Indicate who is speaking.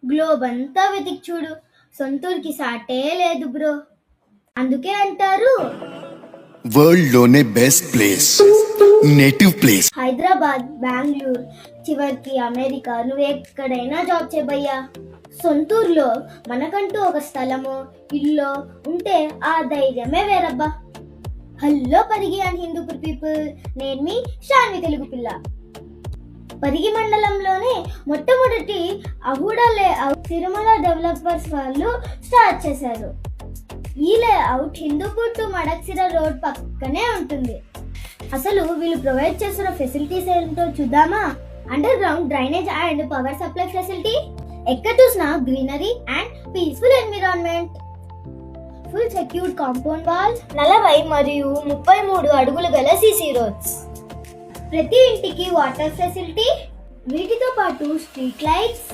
Speaker 1: Globe అంతా వెతికి చూడు, సొంతూరుకి సాటే లేదు బ్రో. అందుకే అంటారు
Speaker 2: వరల్డ్ లోనే best place native place.
Speaker 1: Hyderabad, Bengaluru, చివరికి అమెరికా, నువ్వు ఎక్కడైనా జాబ్ చేయబయ్యా. సొంతూరులో మనకంటూ ఒక స్థలమో ఇల్లు ఉంటే ఆ ధైర్యమే వేరబ్బా. Hello Parigi and Hindupur people, నేను మీ శాన్వి తెలుగు పిల్ల. పరిగి మండలంలోనే మొట్టమొదటి అహుడా లేఅవుట్ తిరుమల డెవలపర్స్ వాళ్ళు స్టార్ట్ చేశారు. ఈ layout Hindupur to Madakasira road పక్కనే ఉంటుంది. అసలు వీళ్ళు ప్రొవైడ్ చేస్తున్న ఫెసిలిటీస్ ఏంటో చూద్దామా? Under ground drainage and power supply facility, ఎక్కడ చూసినా greenery and peaceful environment, full secured compound wall, 40 మరియు 33 అడుగులు గల సిసి రోడ్స్, ప్రతి ఇంటికి వాటర్ ఫెసిలిటీ, వీటితో పాటు స్ట్రీట్ లైట్స్,